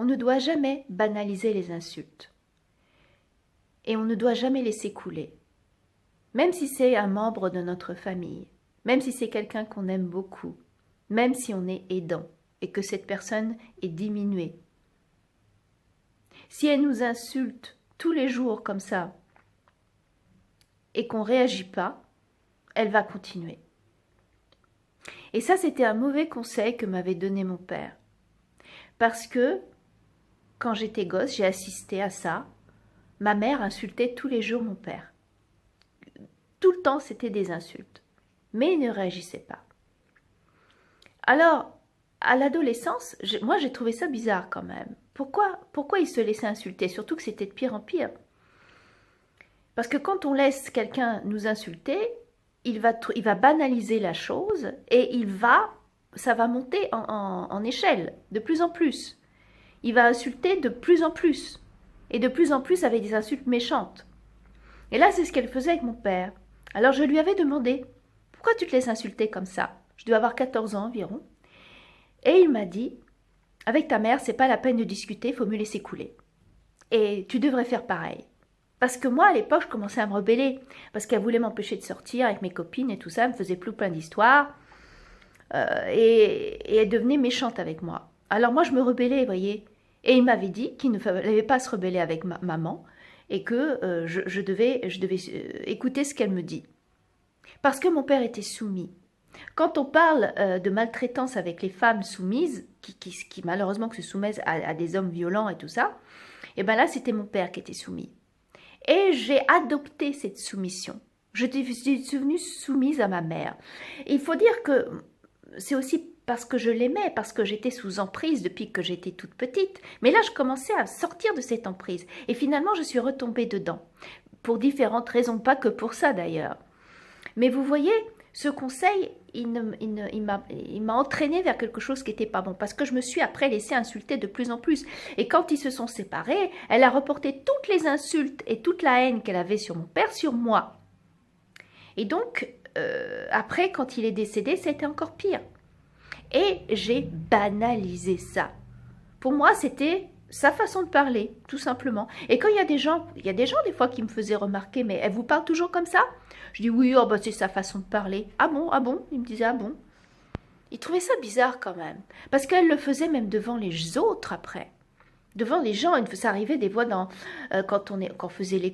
On ne doit jamais banaliser les insultes. Et on ne doit jamais laisser couler. Même si c'est un membre de notre famille, même si c'est quelqu'un qu'on aime beaucoup, même si on est aidant et que cette personne est diminuée. Si elle nous insulte tous les jours comme ça et qu'on ne réagit pas, elle va continuer. Et ça, c'était un mauvais conseil que m'avait donné mon père. Parce que, quand j'étais gosse, j'ai assisté à ça. Ma mère insultait tous les jours mon père. Tout le temps, c'était des insultes. Mais il ne réagissait pas. Alors, à l'adolescence, moi, j'ai trouvé ça bizarre quand même. Pourquoi il se laissait insulter? Surtout que c'était de pire en pire. Parce que quand on laisse quelqu'un nous insulter, il va banaliser la chose et ça va monter en échelle, de plus en plus. Il va insulter de plus en plus. Et de plus en plus avec des insultes méchantes. Et là, c'est ce qu'elle faisait avec mon père. Alors je lui avais demandé, pourquoi tu te laisses insulter comme ça? Je dois avoir 14 ans environ. Et il m'a dit, avec ta mère, c'est pas la peine de discuter, il faut mieux laisser couler. Et tu devrais faire pareil. Parce que moi, à l'époque, je commençais à me rebeller. Parce qu'elle voulait m'empêcher de sortir avec mes copines et tout ça. Elle me faisait plein d'histoires. Et elle devenait méchante avec moi. Alors moi, je me rebellais, vous voyez. Et il m'avait dit qu'il ne fallait pas se rebeller avec maman. Et que je devais écouter ce qu'elle me dit. Parce que mon père était soumis. Quand on parle de maltraitance avec les femmes soumises, qui malheureusement se soumettent à des hommes violents et tout ça, et bien là, c'était mon père qui était soumis. Et j'ai adopté cette soumission. Je suis devenue soumise à ma mère. Et il faut dire que c'est aussi parce que je l'aimais, parce que j'étais sous emprise depuis que j'étais toute petite. Mais là, je commençais à sortir de cette emprise. Et finalement, je suis retombée dedans. Pour différentes raisons, pas que pour ça d'ailleurs. Mais vous voyez, ce conseil, il m'a entraîné vers quelque chose qui n'était pas bon. Parce que je me suis après laissée insulter de plus en plus. Et quand ils se sont séparés, elle a reporté toutes les insultes et toute la haine qu'elle avait sur mon père sur moi. Et donc, après, quand il est décédé, c'était encore pire. Et j'ai banalisé ça. Pour moi, c'était sa façon de parler, tout simplement. Et quand il y a des gens des fois qui me faisaient remarquer, mais elle vous parle toujours comme ça? Je dis oui, oh bah c'est sa façon de parler. Ah bon? Il me disait ah bon? Il trouvait ça bizarre quand même. Parce qu'elle le faisait même devant les autres après. Devant les gens, ça arrivait des fois quand on faisait les